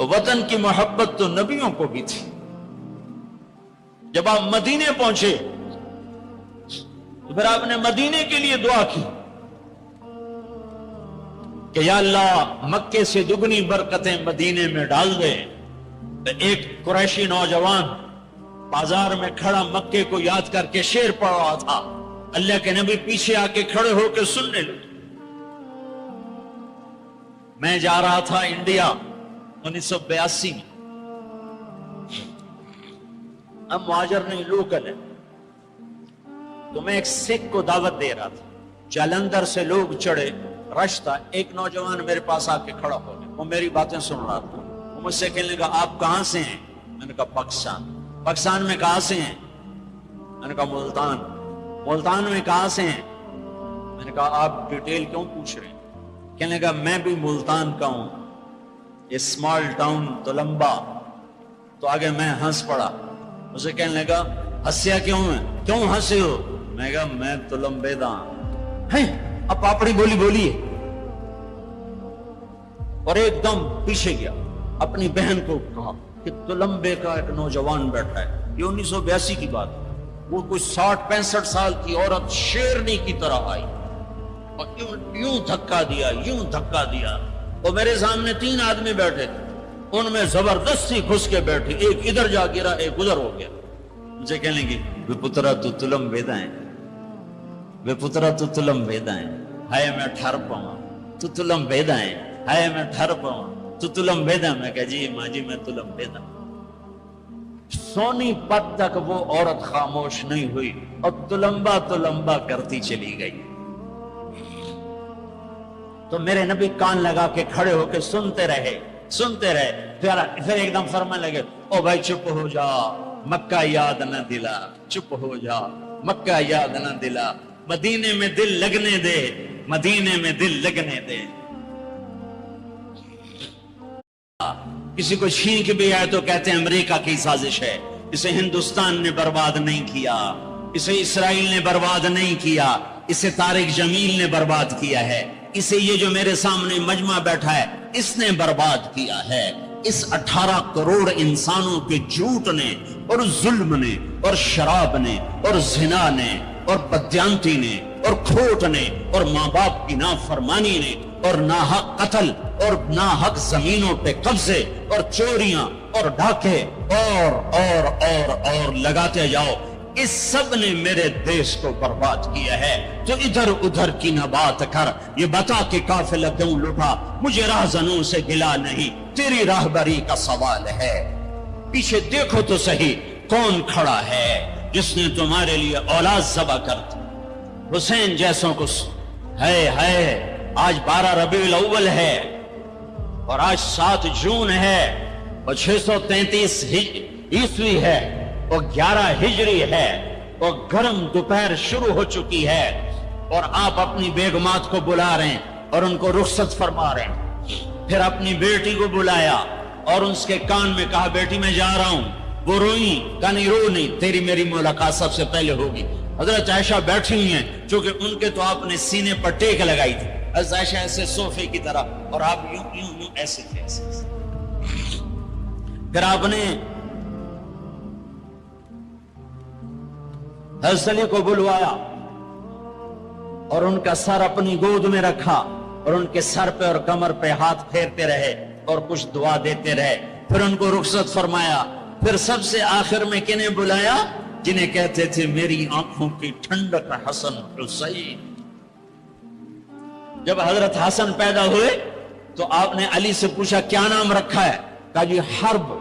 وطن کی محبت تو نبیوں کو بھی تھی. جب آپ مدینے پہنچے تو پھر آپ نے مدینے کے لیے دعا کی کہ یا اللہ مکے سے دگنی برکتیں مدینے میں ڈال دے. تو ایک قریشی نوجوان بازار میں کھڑا مکے کو یاد کر کے شعر پڑھ رہا تھا. اللہ کے نبی پیچھے آ کے کھڑے ہو کے سننے لگے. میں جا رہا تھا انڈیا 1982 میں. اب مہاجر نہیں لوکل ہے. تو میں ایک سکھ کو دعوت دے رہا تھا. جلندھر سے لوگ چڑھے, رش تھا. ایک نوجوان میرے پاس آ کے کھڑا ہو گیا. وہ میری باتیں سن رہا تھا. وہ مجھ سے کہنے لگا آپ کہاں سے ہیں؟ میں نے کہا پاکستان. پاکستان میں کہاں سے ہیں؟ میں نے کہا ملتان. ملتان میں کہاں سے ہیں؟ میں نے کہا آپ ڈیٹیل کیوں پوچھ رہے ہیں؟ کہنے لگا میں بھی ملتان کا ہوں, اسمال ٹاؤن تلمبا. تو آگے میں ہنس پڑا. اسے کہنے لگا ہنسیا کیوں ہے, کیوں ہنسے ہو؟ میں نے کہا میں تلمبے دا ہیں. اب پاپڑی بولی بولیے. اور ایک دم پیچھے گیا, اپنی بہن کو کہا کہ تلمبے کا ایک نوجوان بیٹھا ہے. یہ 1982 کی بات ہے. وہ کوئی 60-65 سال کی عورت شیرنی کی طرح آئی اور یوں دھکا دیا, یوں دھکا دیا. اور میرے سامنے 3 آدمی بیٹھے تھے. ان میں زبردستی گھس کے بیٹھی. ایک ادھر جا گرا, ایک ادھر ہو گیا. مجھے کہنے لگی وے پترا تو تلمبیدا ہے, وے پترا تو تلمبیدا ہے. ہائے میں ٹھر پاؤں, تو تلمبیدا ہے. ہائے میں ٹھر پاؤں, تو تلمبیدا. میں کہا جی ماں جی میں تلمبیدا. سونی پت تک وہ عورت خاموش نہیں ہوئی اور تلمبا تلمبا کرتی چلی گئی. تو میرے نبی کان لگا کے کھڑے ہو کے سنتے رہے, سنتے رہے. پھر ایک دم فرمانے لگے او بھائی چپ ہو جا, مکہ یاد نہ دلا. چپ ہو جا, مکہ یاد نہ دلا. مدینے میں دل لگنے دے, مدینے میں دل لگنے دے. کسی کو چھین کے بھی آئے تو کہتے ہیں امریکہ کی سازش ہے. اسے ہندوستان نے برباد نہیں کیا, اسے اسرائیل نے برباد نہیں کیا, اسے طارق جمیل نے برباد کیا ہے. اسے یہ جو میرے سامنے مجمع بیٹھا ہے اس نے برباد کیا ہے. اس 18 کروڑ انسانوں کے جھوٹ نے اور ظلم نے اور شراب نے اور زنا نے اور بدیانتی نے اور کھوٹ نے اور ماں باپ کی نافرمانی نے اور ناحق قتل اور ناحق زمینوں پہ قبضے اور چوریاں اور ڈھاکے اور لگاتے جاؤ. اس سب نے میرے دیش کو برباد کیا ہے. تو ادھر ادھر کی نہ بات کر, یہ بتا کہ قافلہ کیوں لٹا. مجھے راہزنوں سے گلا نہیں, تیری راہبری کا سوال ہے. پیچھے دیکھو تو صحیح کون کھڑا ہے جس نے تمہارے لیے اولاد ذبح کر دی. حسین جیسوں کو ہے. آج 12 ربیع الاول ہے اور آج 7 جون ہے اور 633 عیسوی ہے اور 11 ہجری ہے اور گرم دوپہر شروع ہو چکی ہے اور آپ اپنی بیگمات کو بلا رہے ہیں اور ان کو رخصت فرما رہے ہیں. پھر اپنی بیٹی کو بلایا اور اس کے کان میں کہا بیٹی میں جا رہا ہوں. وہ روئی, کہا نہیں رو نہیں, تیری میری ملاقات سب سے پہلے ہوگی. حضرت عائشہ بیٹھی ہوئی ہیں چونکہ ان کے تو آپ نے سینے پر ٹیک لگائی تھی. حضرت عائشہ ایسے صوفے کی طرح اور آپ یوں یوں یوں ایسے تھے ایسے. پھر آپ نے حضرت علی کو بلوایا اور ان کا سر اپنی گود میں رکھا اور ان کے سر پہ اور کمر پہ ہاتھ پھیرتے رہے اور کچھ دعا دیتے رہے. پھر ان کو رخصت فرمایا. پھر سب سے آخر میں کنہیں بلایا؟ جنہیں کہتے تھے میری آنکھوں کی ٹھنڈک حسن حسین. جب حضرت حسن پیدا ہوئے تو آپ نے علی سے پوچھا کیا نام رکھا ہے؟ کہا جی حرب,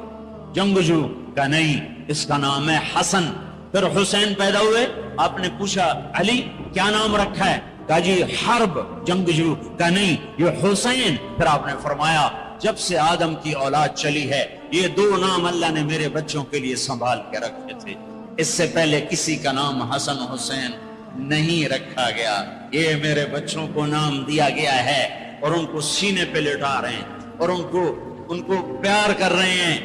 جنگجو. کہا نہیں, اس کا نام ہے حسن. پھر حسین پیدا ہوئے, آپ نے پوچھا علی کیا نام رکھا ہے؟ کہا جی حرب, جنگجو. کہا نہیں, یہ حسین. پھر آپ نے فرمایا جب سے آدم کی اولاد چلی ہے یہ 2 نام اللہ نے میرے بچوں کے لیے سنبھال کے رکھے تھے. اس سے پہلے کسی کا نام حسن حسین نہیں رکھا گیا. یہ میرے بچوں کو نام دیا گیا ہے اور ان کو سینے پہ لٹا رہے ہیں اور ان کو پیار کر رہے ہیں.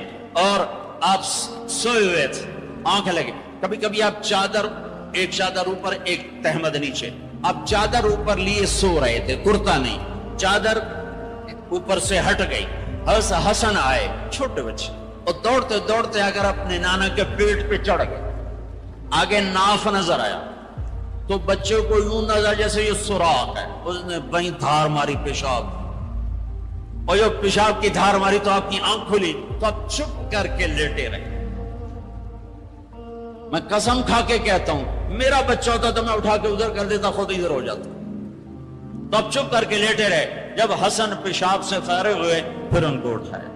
اور آپ سوئے ہوئے تھے, آنکھ لگے. کبھی کبھی آپ ایک چادر اوپر ایک تہمد نیچے, آپ چادر اوپر لیے سو رہے تھے, کرتا نہیں, چادر اوپر سے ہٹ گئی حسن آئے چھوٹے بچے اور دوڑتے دوڑتے اگر اپنے نانا کے پیٹ پہ چڑھ گئے, آگے ناف نظر آیا تو بچے کو یوں نظر جیسے یہ سوراخ ہے, اس نے وہیں دھار ماری پیشاب, اور جو پیشاب کی دھار ماری تو آپ کی آنکھ کھلی تو آپ چپ کر کے لیٹے رہے. میں قسم کھا کے کہتا ہوں میرا بچہ ہوتا تو میں اٹھا کے ادھر کر دیتا, خود ادھر ہو جاتا. تو آپ چپ کر کے لیٹے رہے. جب حسن پیشاب سے فارغ ہوئے پھر ان کو اٹھائے,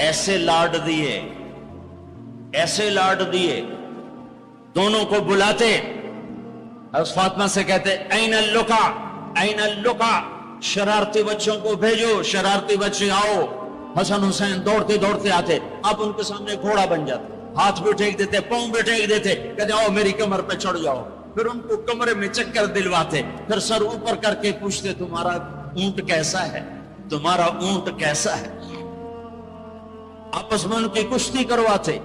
ایسے لاڈ دیے, ایسے لاڈ دیے, دونوں کو بلاتے. حضرت فاطمہ سے کہتے این اللقا, این اللقا, شرارتی بچوں کو بھیجو, شرارتی بچے آؤ. حسن حسین دوڑتے دوڑتے آتے, آپ ان کے سامنے گھوڑا بن جاتے, ہاتھ بھی ٹھیک دیتے, پاؤں بھی ٹھیک دیتے, کہتے آؤ میری کمر پہ چڑھ جاؤ. پھر ان کو کمرے میں چکر دلواتے, پھر سر اوپر کر کے پوچھتے تمہارا اونٹ کیسا ہے, تمہارا اونٹ کیسا ہے. آپس میں ان کی کشتی کرواتے.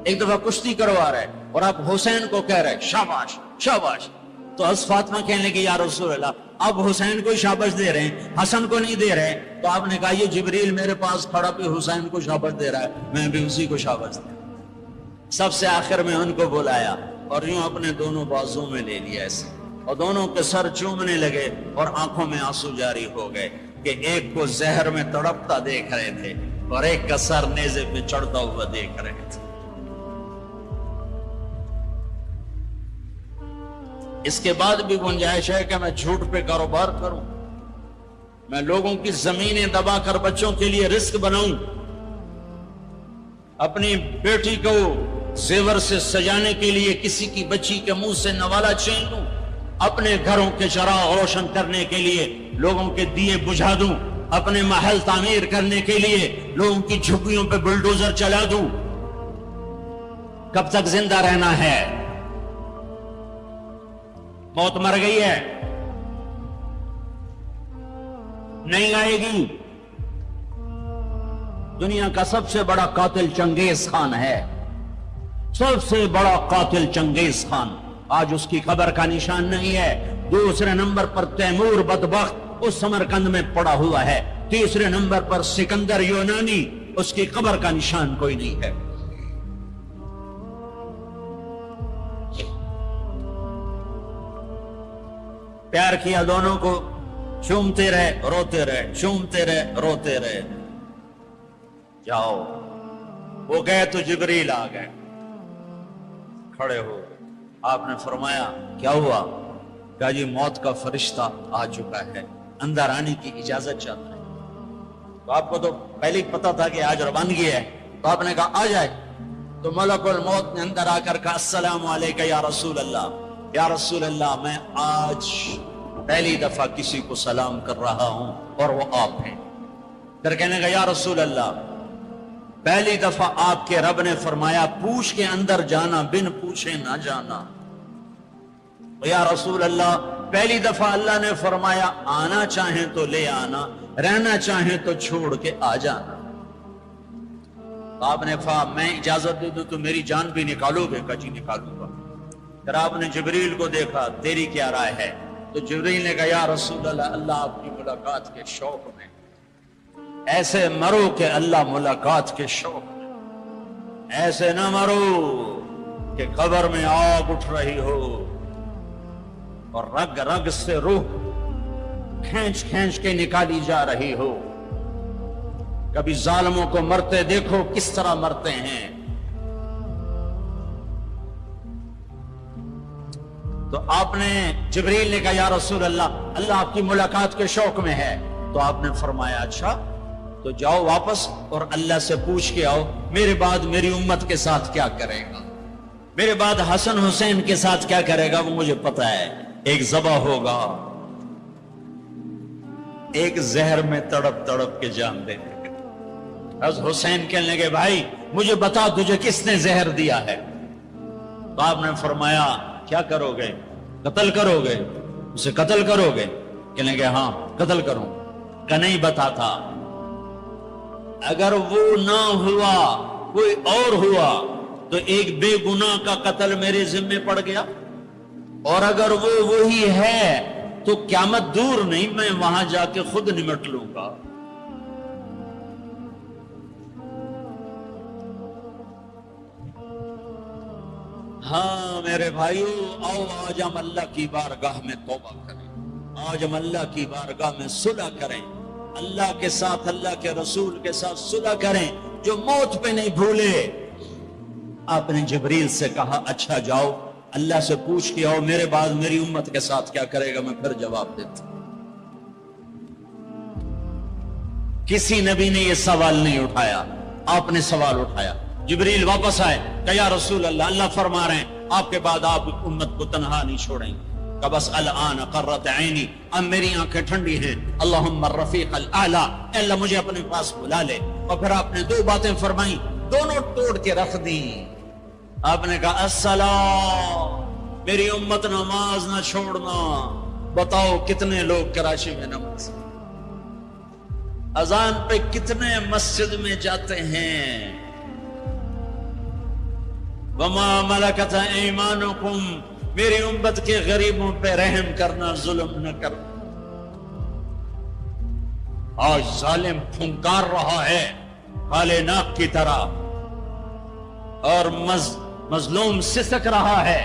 ایک دفعہ کشتی کروا رہے اور آپ حسین کو کہہ رہے شاباش شاباش, تو حضرت فاطمہ کہنے لگی یا رسول اللہ آپ حسین کو شاباش دے رہے ہیں, حسن کو نہیں دے رہے. تو آپ نے کہا یہ جبریل میرے پاس کھڑا بھی حسین کو شاباش دے رہا ہے, میں بھی اسی کو شاباش دے. سب سے آخر میں ان کو بلایا اور یوں اپنے دونوں بازوں میں لے لیا ایسے, اور دونوں کے سر چومنے لگے اور آنکھوں میں آنسو جاری ہو گئے کہ ایک کو زہر میں تڑپتا دیکھ رہے تھے اور ایک کا سر نیزے پہ چڑھتا ہوا دیکھ رہے تھے. اس کے بعد بھی گنجائش ہے کہ میں جھوٹ پہ کاروبار کروں, میں لوگوں کی زمینیں دبا کر بچوں کے لیے رزق بناؤں, اپنی بیٹی کو زیور سے سجانے کے لیے کسی کی بچی کے منہ سے نوالا چھین لوں, اپنے گھروں کے چراغ روشن کرنے کے لیے لوگوں کے دیے بجھا دوں, اپنے محل تعمیر کرنے کے لیے لوگوں کی جھگیوں پہ بلڈوزر چلا دوں. کب تک زندہ رہنا ہے؟ موت مر گئی ہے, نہیں آئے گی. دنیا کا سب سے بڑا قاتل چنگیز خان ہے, سب سے بڑا قاتل چنگیز خان. آج اس کی قبر کا نشان نہیں ہے. دوسرے نمبر پر تیمور بدبخت اس سمرقند میں پڑا ہوا ہے. تیسرے نمبر پر سکندر یونانی, اس کی قبر کا نشان کوئی نہیں ہے. پیار کیا دونوں کو, چومتے رہے روتے رہے, چومتے رہے روتے رہے. جاؤ, وہ گئے تو جبریل آ گئے, کھڑے ہو. آپ نے فرمایا کیا ہوا؟ کہا جی موت کا فرشتہ آ چکا ہے, اندر آنے کی اجازت چاہتا ہے. تو آپ کو تو پہلے ہی پتا تھا کہ آج روانگی ہے, تو آپ نے کہا آ جائے. تو ملک الموت نے اندر آ کر کہا السلام علیکم یا رسول اللہ, یا رسول اللہ میں آج پہلی دفعہ کسی کو سلام کر رہا ہوں اور وہ آپ ہیں. پھر کہنے کا یا رسول اللہ پہلی دفعہ آپ کے رب نے فرمایا پوچھ کے اندر جانا, بن پوچھے نہ جانا. یا رسول اللہ پہلی دفعہ اللہ نے فرمایا آنا چاہیں تو لے آنا, رہنا چاہیں تو چھوڑ کے آ جانا. آپ نے کہا میں اجازت دے دوں تو میری جان بھی نکالو گے؟ کہا جی نکالوں گا. پھر آپ نے جبریل کو دیکھا, تیری کیا رائے ہے؟ تو جبریل نے کہا یا رسول اللہ اللہ آپ کی ملاقات کے شوق میں ایسے مرو کہ اللہ ملاقات کے شوق میں, ایسے نہ مرو کہ قبر میں آگ اٹھ رہی ہو اور رگ رگ سے روح کھینچ کھینچ کے نکالی جا رہی ہو. کبھی ظالموں کو مرتے دیکھو کس طرح مرتے ہیں. تو آپ نے جبریل نے کہا یا رسول اللہ اللہ آپ کی ملاقات کے شوق میں ہے. تو آپ نے فرمایا اچھا تو جاؤ واپس اور اللہ سے پوچھ کے آؤ میرے بعد میری امت کے ساتھ کیا کرے گا, میرے بعد حسن حسین کے ساتھ کیا کرے گا وہ مجھے پتا ہے. ایک ذبح ہوگا, ایک زہر میں تڑپ تڑپ کے جان دے دے گا. حضرت حسین کہنے لگے بھائی مجھے بتا تجھے کس نے زہر دیا ہے؟ تو آپ نے فرمایا کیا کرو گے؟ قتل کرو گے؟ اسے قتل کرو گے؟ کہنے لگے ہاں قتل کروں. کہ نہیں بتاتا, اگر وہ نہ ہوا کوئی اور ہوا تو ایک بے گناہ کا قتل میرے ذمے پڑ گیا, اور اگر وہ وہی ہے تو قیامت دور نہیں, میں وہاں جا کے خود نمٹ لوں گا. ہاں میرے بھائیو، آؤ آج ہم اللہ کی بارگاہ میں توبہ کریں، آج ہم اللہ کی بارگاہ میں صلح کریں، اللہ کے ساتھ، اللہ کے رسول کے ساتھ صلح کریں، جو موت پہ نہیں بھولے۔ آپ نے جبریل سے کہا اچھا جاؤ اللہ سے پوچھ کے آؤ میرے بعد میری امت کے ساتھ کیا کرے گا، میں پھر جواب دیتا۔ کسی نبی نے یہ سوال نہیں اٹھایا، آپ نے سوال اٹھایا۔ جبریل واپس آئے کہ یا رسول اللہ، اللہ فرما رہے ہیں آپ کے بعد آپ امت کو تنہا نہیں چھوڑیں گے۔ کہ بس الان قرت عینی، اب میری آنکھیں ٹھنڈی ہیں، اللہم الرفیق الاعلی، اے اللہ مجھے اپنے پاس بلا لے۔ اور پھر آپ نے دو باتیں فرمائیں، دونوں توڑ کے رکھ دی۔ آپ نے کہا الصلاۃ، میری امت نماز نہ چھوڑنا۔ بتاؤ کتنے لوگ کراچی میں نماز، اذان پہ کتنے مسجد میں جاتے ہیں؟ وما ملکت ایمانکم، میری امت کے غریبوں پہ رحم کرنا، ظلم نہ کرنا۔ آج ظالم پھنکار رہا ہے کالے ناک کی طرح، اور مظلوم سسک رہا ہے،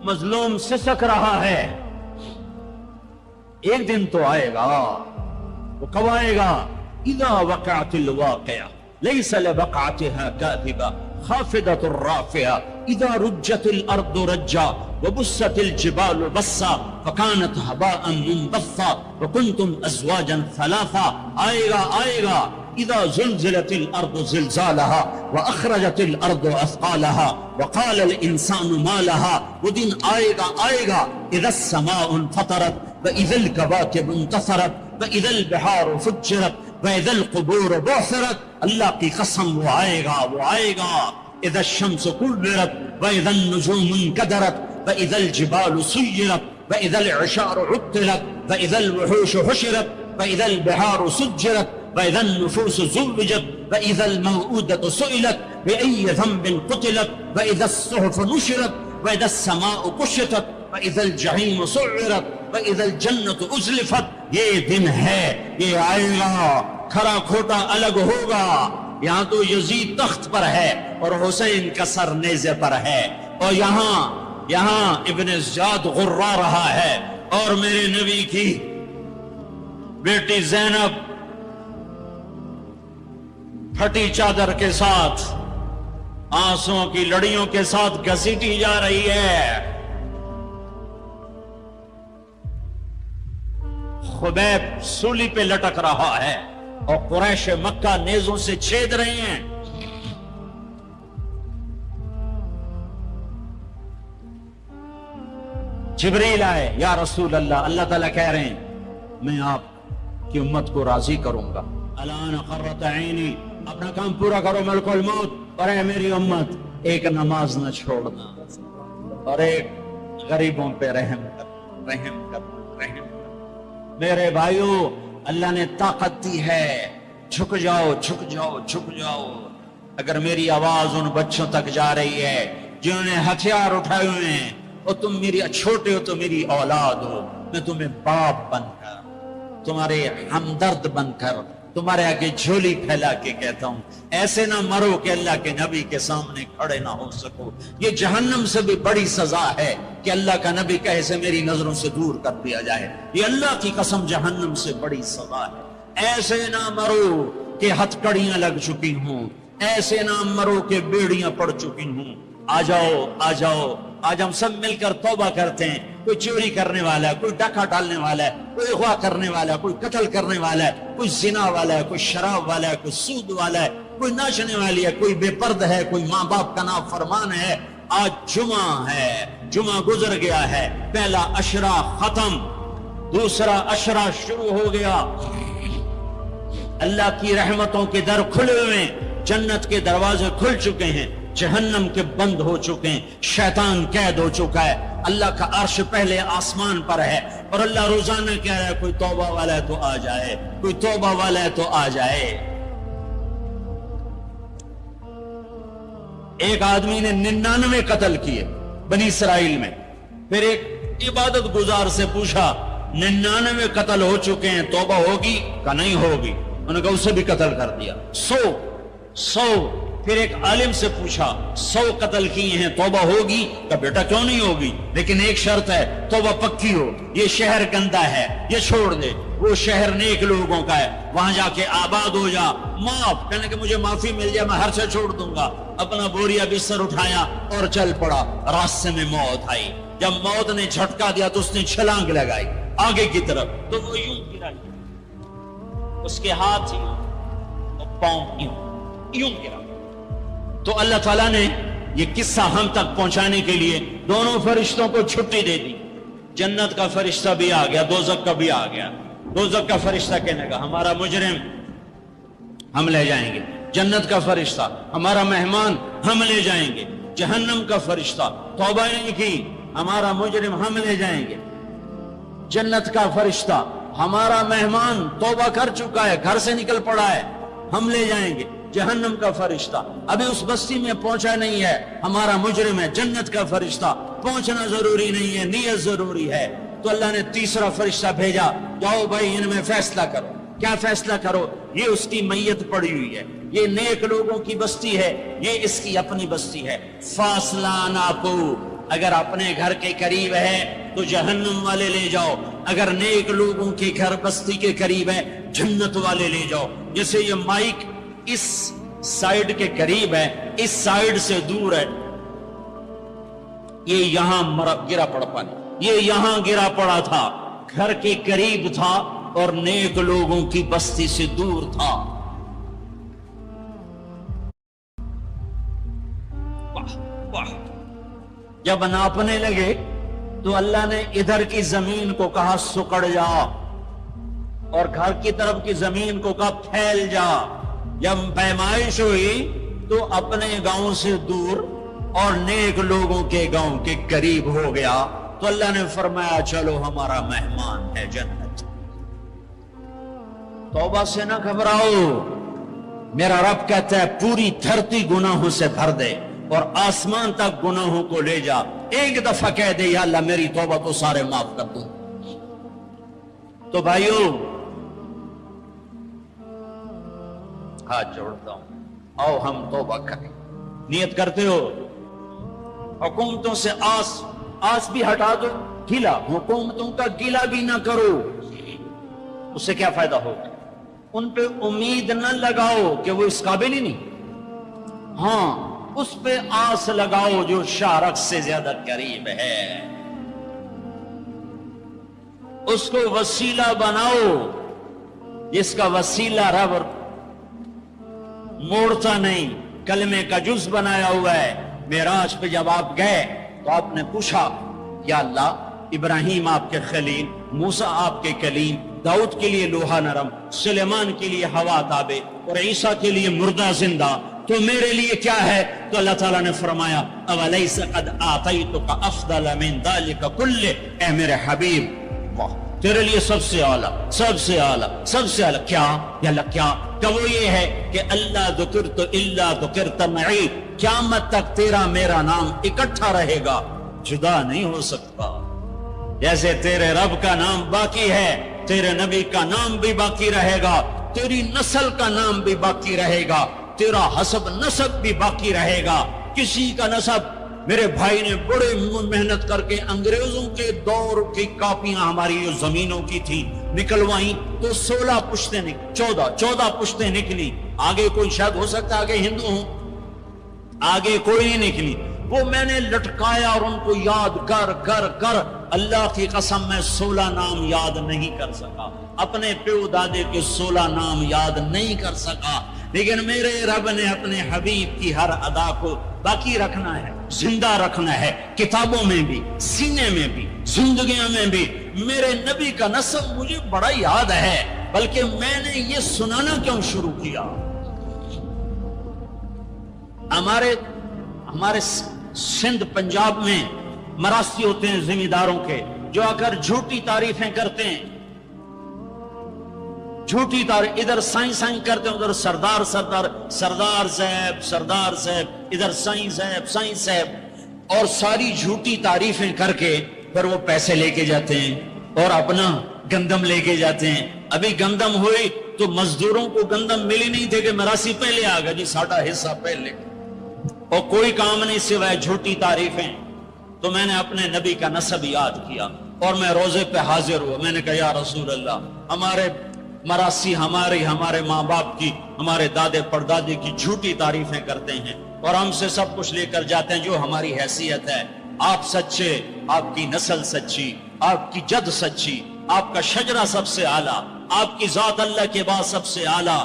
مظلوم سسک رہا ہے۔ ایک دن تو آئے گا، وہ کب آئے گا؟ اذا وقعت الواقعہ لیس لوقعتها کاذبہ خافضۃ رافعہ اذا رجت الارض رجا وبست الجبال بسا فكانت هباء منبثا وكنتم ازواجا ثلاثا۔ آئے گا آئے گا، اذا زلزلت الارض زلزالها واخرجت الارض اثقالها وقال الانسان ما لها۔ وہ دن آئے گا آئے گا، اذا السماء انفطرت واذا الكواكب انتثرت واذا البحار فجرت واذا القبور بعثرت۔ اللہ کی قسم وہ آئے گا، وہ آئے گا۔ اذا الشمس كورت واذا النجوم انكدرت واذا الجبال سيرت واذا العشار عطلت واذا الوحوش حشرت واذا البحار سجرت واذا النفوس زوجت واذا الموءودة سئلت بأي ذنب قتلت واذا الصحف نشرت واذا السماء كشطت واذا الجحيم سعرت واذا الجنة ازلفت۔ یہ دن ہے، یہ آئے گا، کھرا کھوٹا الگ ہوگا۔ یہاں تو یزید تخت پر ہے اور حسین کا سر نیزے پر ہے، اور یہاں ابن زیاد غرا رہا ہے، اور میرے نبی کی بیٹی زینب پھٹی چادر کے ساتھ، آنسوں کی لڑیوں کے ساتھ گھسیٹی جا رہی ہے۔ خبیب سولی پہ لٹک رہا ہے اور قریش مکہ نیزوں سے چھید رہے ہیں۔ جبریل آئے، یا رسول اللہ، اللہ تعالیٰ کہہ رہے ہیں میں آپ کی امت کو راضی کروں گا۔ الان قرۃ عینی، اپنا کام پورا کرو ملک الموت، اور اے میری امت ایک نماز نہ چھوڑنا، اور ایک غریبوں پہ رحم کر، رحم کر، رحم کر۔ میرے بھائیو، اللہ نے طاقت دی ہے، جھک جاؤ، جھک جاؤ، جھک جاؤ۔ اگر میری آواز ان بچوں تک جا رہی ہے جنہوں نے ہتھیار اٹھائے ہوئے ہیں، اور تم میری چھوٹے ہو تو میری اولاد ہو، میں تمہیں باپ بن کر، تمہارے ہمدرد بن کر، تمہارے آگے جھولی پھیلا کے کہتا ہوں ایسے نہ مرو کہ اللہ کے نبی کے سامنے کھڑے نہ ہو سکو۔ یہ جہنم سے بھی بڑی سزا ہے کہ اللہ کا نبی کہے سے میری نظروں سے دور کر دیا جائے۔ یہ اللہ کی قسم جہنم سے بڑی سزا ہے۔ ایسے نہ مرو کہ ہتھکڑیاں لگ چکی ہوں، ایسے نہ مرو کہ بیڑیاں پڑ چکی ہوں۔ آ جاؤ، آ جاؤ، آج ہم سب مل کر توبہ کرتے ہیں۔ کوئی چوری کرنے والا ہے، کوئی ڈاکہ ڈالنے والا ہے، کوئی اغوا کرنے والا ہے، کوئی قتل کرنے والا ہے، کوئی زنا والا ہے، کوئی شراب والا ہے، کوئی سود والا ہے، کوئی ناچنے والی ہے، کوئی بے پرد ہے، کوئی ماں باپ کا نافرمان ہے۔ آج جمعہ ہے، جمعہ گزر گیا ہے، پہلا عشرہ ختم، دوسرا عشرہ شروع ہو گیا۔ اللہ کی رحمتوں کے در کھلے ہوئے، جنت کے دروازے کھل چکے ہیں، جہنم کے بند ہو چکے ہیں، شیطان قید ہو چکا ہے، اللہ کا عرش پہلے آسمان پر ہے، اور اللہ روزانہ کہہ رہا ہے کوئی توبہ والا ہے تو آ جائے، کوئی توبہ والا ہے تو آ جائے۔ ایک آدمی نے 99 قتل کیے بنی اسرائیل میں، پھر ایک عبادت گزار سے پوچھا 99 قتل ہو چکے ہیں، توبہ ہوگی؟ کہ نہیں ہوگی۔ انہوں نے کہا اسے بھی قتل کر دیا۔ 100 پھر ایک عالم سے پوچھا 100 قتل کیے ہیں توبہ ہوگی؟ کہ بیٹا کیوں نہیں ہوگی، لیکن ایک شرط ہے، توبہ پکی ہو، یہ شہر گندا ہے یہ چھوڑ دے، وہ شہر نیک لوگوں کا ہے، وہاں جا کے آباد ہو جا، معاف کہنے کہ مجھے معافی مل جائے میں ہر سے چھوڑ دوں گا۔ اپنا بوریا بستر اٹھایا اور چل پڑا، راستے میں موت آئی، جب موت نے جھٹکا دیا تو اس نے چھلانگ لگائی آگے کی طرف، تو وہ یوں گرا، اس کے ہاتھ یوں اور پاؤں یوں گرا۔ تو اللہ تعالیٰ نے یہ قصہ ہم تک پہنچانے کے لیے دونوں فرشتوں کو چھٹی دے دی، جنت کا فرشتہ بھی آ گیا، دوزخ کا بھی آ گیا۔ دوزخ کا فرشتہ کہنے کا ہمارا مجرم ہم لے جائیں گے، جنت کا فرشتہ ہمارا مہمان ہم لے جائیں گے، جہنم کا فرشتہ توبہ نہیں کی ہمارا مجرم ہم لے جائیں گے، جنت کا فرشتہ ہمارا مہمان توبہ کر چکا ہے گھر سے نکل پڑا ہے ہم لے جائیں گے، جہنم کا فرشتہ ابھی اس بستی میں پہنچا نہیں ہے ہمارا مجرم ہے، جنت کا فرشتہ پہنچنا ضروری نہیں ہے نیت ضروری ہے۔ تو اللہ نے تیسرا فرشتہ بھیجا، جاؤ بھائی ان میں فیصلہ کرو۔ کیا فیصلہ کرو؟ یہ اس کی میت پڑی ہوئی ہے، یہ نیک لوگوں کی بستی ہے، یہ اس کی اپنی بستی ہے، فاصلہ ناپو، اگر اپنے گھر کے قریب ہے تو جہنم والے لے جاؤ، اگر نیک لوگوں کے گھر بستی کے قریب ہے جنت والے لے جاؤ۔ جیسے یہ مائک اس سائیڈ کے قریب ہے، اس سائیڈ سے دور ہے، یہ یہاں گرا پڑا پانی، یہ یہاں گرا پڑا تھا، گھر کے قریب تھا اور نیک لوگوں کی بستی سے دور تھا۔ واہ واہ، جب ناپنے لگے تو اللہ نے ادھر کی زمین کو کہا سکڑ جا، اور گھر کی طرف کی زمین کو کہا پھیل جا۔ جب پیمائش ہوئی تو اپنے گاؤں سے دور اور نیک لوگوں کے گاؤں کے قریب ہو گیا، تو اللہ نے فرمایا چلو ہمارا مہمان ہے جنت۔ توبہ سے نہ گھبراؤ، میرا رب کہتا ہے پوری دھرتی گناہوں سے بھر دے اور آسمان تک گناہوں کو لے جا، ایک دفعہ کہہ دے یا اللہ میری توبہ تو سارے معاف کر دوں۔ تو بھائیو ہاتھ جوڑتا ہوں، آؤ ہم توبہ کریں۔ نیت کرتے ہو حکومتوں سے آس بھی ہٹا دو، گیلا حکومتوں کا گیلا بھی نہ کرو، اس سے کیا فائدہ ہوگا؟ ان پہ امید نہ لگاؤ کہ وہ اس قابل ہی نہیں، ہاں اس پہ آس لگاؤ جو شارک سے زیادہ قریب ہے، اس کو وسیلہ بناؤ جس کا وسیلہ رب موڑتا نہیں، کلمے کا جز بنایا ہوا ہے۔ معراج پہ جب آپ گئے تو آپ نے پوچھا یا اللہ ابراہیم آپ کے خلیل، موسیٰ آپ کے کلیم، داؤد کے لیے لوہا نرم، سلیمان کے لیے ہوا تابع اور عیسیٰ کے لیے مردہ زندہ، تو میرے لیے کیا ہے؟ تو اللہ تعالیٰ نے فرمایا اولیس قد آتیتک افضل من ذلک کلہ، اے میرے حبیب تیرے لیے سب سے اعلیٰ سب سے اعلیٰ سب سے اعلیٰ کیا؟ یا اللہ کیا؟ کہ وہ یہ ہے کہ اللہ ذکرت الا ذکرت معی، قیامت تک تیرا میرا نام اکٹھا رہے گا، جدا نہیں ہو سکتا۔ جیسے تیرے رب کا نام باقی ہے، تیرے نبی کا نام بھی باقی رہے گا، تیری نسل کا نام بھی باقی رہے گا، تیرا حسب نسب بھی باقی رہے گا۔ کسی کا نسب، میرے بھائی نے بڑے محنت کر کے انگریزوں کے دور کی کاپیاں ہماری جو زمینوں کی تھی نکلوائیں تو 16 پشتیں 14 پشتیں نکلی، آگے کوئی شاید ہو سکتا آگے ہندو ہوں، آگے کوئی نہیں نکلی، وہ میں نے لٹکایا اور ان کو یاد کر کر کر اللہ کی قسم میں 16 نام یاد نہیں کر سکا، اپنے پیو دادے کے 16 نام یاد نہیں کر سکا، لیکن میرے رب نے اپنے حبیب کی ہر ادا کو باقی رکھنا ہے، زندہ رکھنا ہے، کتابوں میں بھی، سینے میں بھی، زندگیوں میں بھی۔ میرے نبی کا نسب مجھے بڑا یاد ہے، بلکہ میں نے یہ سنانا کیوں شروع کیا؟ ہمارے سندھ پنجاب میں مراسی ہوتے ہیں زمینداروں کے، جو آ کر جھوٹی تعریفیں کرتے ہیں، جھوٹی تعریف، ادھر سائیں کرتے ہیں، ادھر سردار صاحب، ادھر سائیں صاحب، اور ساری جھوٹی تعریفیں کر کے پھر وہ پیسے لے کے جاتے ہیں اور اپنا گندم لے کے جاتے ہیں۔ ابھی گندم ہوئی تو مزدوروں کو گندم ملی نہیں تھے کہ مراسی پہلے آ گیا جی ساڑھا حصہ پہلے، اور کوئی کام نہیں سوائے جھوٹی تعریفیں. تو میں نے اپنے نبی کا نسب یاد کیا اور میں روزے پہ حاضر ہوا. میں نے کہا یا رسول اللہ، ہمارے مراسی ہمارے ماں باپ کی، ہمارے دادے پردادے کی جھوٹی تعریفیں کرتے ہیں اور ہم سے سب کچھ لے کر جاتے ہیں جو ہماری حیثیت ہے. آپ سچے، آپ کی نسل سچی، آپ کی جد سچی، آپ کا شجرہ سب سے اعلیٰ، آپ کی ذات اللہ کے بعد سب سے اعلیٰ.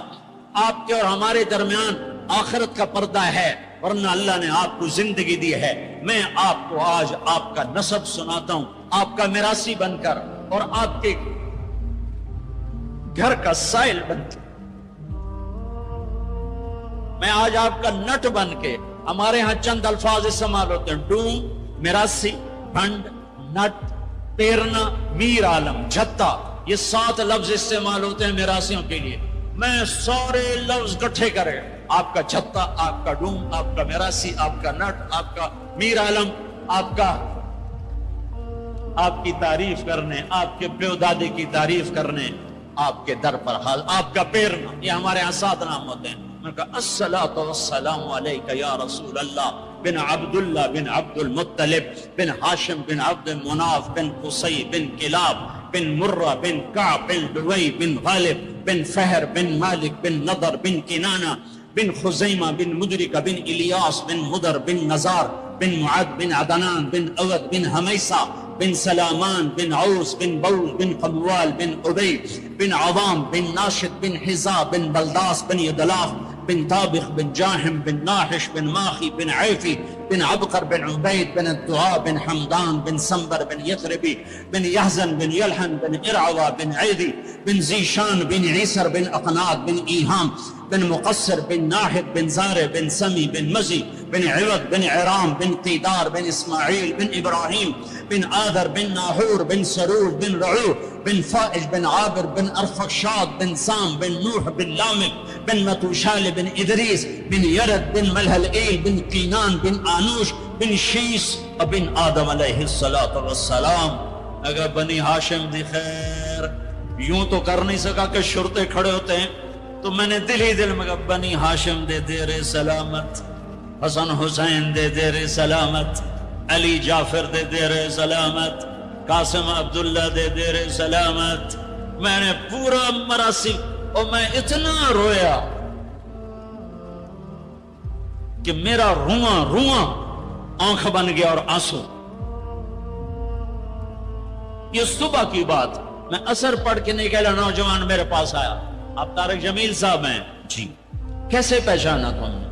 آپ کے اور ہمارے درمیان آخرت کا پردہ ہے، ورنہ اللہ نے آپ کو زندگی دی ہے. میں آپ کو آج آپ کا نسب سناتا ہوں، آپ کا میراثی بن کر اور آپ کے گھر کا سائل بن کے. میں آج آپ کا نٹ بن کے، ہمارے ہاں چند الفاظ استعمال ہوتے ہیں: ڈوم، میراثی، بھنڈ، نٹ، پیرنا، میر عالم، جھتا. یہ 7 لفظ استعمال ہوتے ہیں میراثیوں کے لیے. میں سارے لفظ اکٹھے کرے، آپ کا جھتا، آپ کا ڈوم، آپ کا میراثی، آپ کا نٹ، آپ کا میر عالم، آپ کی تعریف کرنے، آپ کے پیو دادے کی تعریف کرنے آپ کے در پر حال. آپ کا پیرنا، یہ ہمارے ہاں 7 نام ہوتے ہیں. میں کہا الصلاۃ والسلام علیک یا رسول اللہ بن عبداللہ بن عبد المطلب بن ہاشم بن عبد مناف بن قصی بن کلاب بن مرہ بن کعب بن لوی بن غالب بن فہر بن مالک بن نضر بن کنانہ بن خزیمہ بن مدرکہ بن الیاس بن مدر بن نزار بن معد بن عدنان بن اود بن حمیسہ بن سلامان بن عوس بن بول بن قموال بن عبی بن عوام بن ناشد بن حزا بن بلداس بن یدلاف بن طابخ بن جاہم بن ناحش بن ماخی بن عیفی بن عبقر بن عبید بن الدعاء بن حمدان بن سنبر بن یثربی بن یحزن بن یلحن بن ارعوا بن عیدی بن زیشان بن عیسر بن اقناد بن ایہام بن مقصر بن ناحد بن زارع بن سمی بن مزی بن عوض بن عرام بن قیدار بن اسماعیل بن ابراہیم بن آذر بن ناحور بن سرور بن رعو بن فائج بن عابر بن ارفقشاد بن سام بن نوح بن لامک بن متوشال بن ادریس بن یرد بن ملحلئیل بن قینان بن آنوش بن شیس بن آدم علیہ السلام. اگر بنی ہاشم دی خیر یوں تو کر نہیں سکا کہ شرطے کھڑے ہوتے ہیں، تو میں نے دل ہی دل میں کہا بنی ہاشم دے دیر سلامت، حسن حسین دے دیر سلامت، علی جعفر دے دیر سلامت، قاسم عبداللہ دے دیر سلامت. میں نے پورا مراسی اور میں اتنا رویا کہ میرا رواں آنکھ بن گیا اور آنسو. یہ صبح کی بات، میں اثر پڑھ کے نکلا، نوجوان میرے پاس آیا. آپ طارق جمیل صاحب ہیں؟ جی. کیسے پہچانا تم نے؟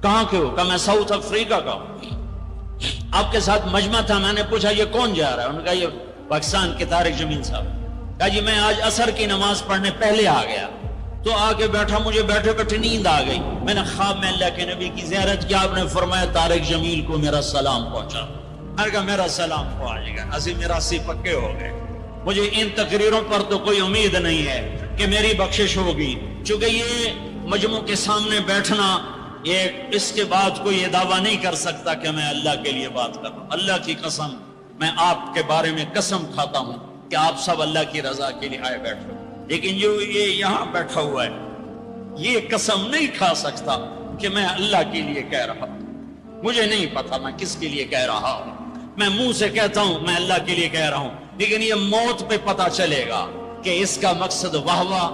کہاں کے ہو؟ کہا میں ساؤتھ افریقہ کا ہوں. آپ کے ساتھ مجمع تھا. میں نے پوچھا یہ کون جا رہا ہے؟ انہوں نے کہا یہ پاکستان کے طارق جمیل صاحب. کہا جی میں آج عصر کی نماز پڑھنے پہلے آ گیا، تو آ کے بیٹھا، مجھے بیٹھے بیٹھے نیند آ گئی. میں نے خواب میں اللہ کے نبی کی زیارت کی. آپ نے فرمایا طارق جمیل کو میرا سلام پہنچا. میں نے کہا میرا سلام پہنچ گیا. اسی میراثی پکے ہو گئے. مجھے ان تقریروں پر تو کوئی امید نہیں ہے کہ میری بخشش ہوگی، چونکہ یہ مجموع کے سامنے بیٹھنا، یہ اس کے بعد کوئی یہ دعویٰ نہیں کر سکتا کہ میں اللہ کے لیے بات کر رہا ہوں. اللہ کی قسم، میں آپ کے بارے میں قسم کھاتا ہوں کہ آپ سب اللہ کی رضا کے لیے آئے بیٹھے. لیکن جو یہ یہاں بیٹھا ہوا ہے یہ قسم نہیں کھا سکتا کہ میں اللہ کے لیے کہہ رہا ہوں. مجھے نہیں پتا میں کس کے لیے کہہ رہا ہوں. میں منہ سے کہتا ہوں میں اللہ کے لیے کہہ رہا ہوں، لیکن یہ موت پہ پتا چلے گا کہ اس کا مقصد واہ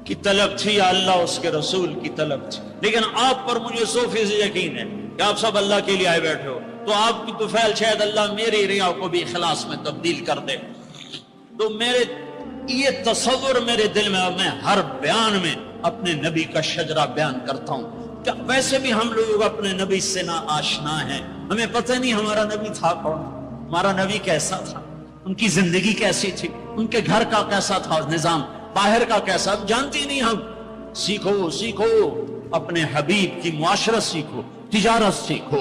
کی طلب تھی یا اللہ اس کے رسول کی طلب تھی. لیکن آپ پر مجھے 100% یقین ہے کہ آپ سب اللہ کے لیے آئے بیٹھے ہو. تو آپ کی طفیل شاید اللہ میری ریا کو بھی اخلاص میں تبدیل کر دے. تو میرے یہ تصور میرے دل میں، اور میں ہر بیان میں اپنے نبی کا شجرہ بیان کرتا ہوں. ویسے بھی ہم لوگ اپنے نبی سے نا آشنا ہیں، ہمیں پتہ نہیں ہمارا نبی تھا کون، ہمارا نبی کیسا تھا، ان کی زندگی کیسی تھی، ان کے گھر کا کیسا تھا نظام، باہر کا کیسا، اب جانتی نہیں. ہم سیکھو اپنے حبیب کی معاشرت سیکھو، تجارت سیکھو.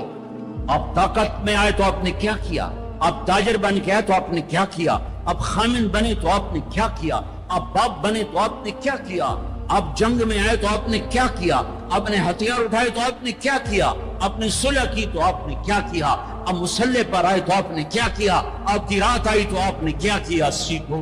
آپ طاقت میں آئے تو آپ نے کیا کیا، آپ تاجر بن کے آئے تو آپ نے کیا کیا، آپ خامن بنے تو آپ نے کیا کیا، آپ باپ بنے تو آپ نے کیا کیا، آپ جنگ میں آئے تو آپ نے کیا کیا، آپ نے ہتھیار اٹھائے تو آپ نے کیا کیا، آپ نے صلح کی تو آپ نے کیا کیا، آپ مسلح پر آئے تو آپ نے کیا کیا، آپ کی رات آئی تو آپ نے کیا کیا. سیکھو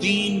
3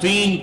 3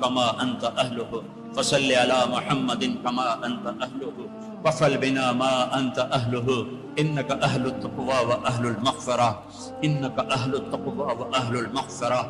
كما أنت أهله فصل على محمد كما أنت أهله وفل بنا ما أنت أهله إنك أهل التقوى وأهل المغفرة إنك أهل التقوى وأهل المغفرة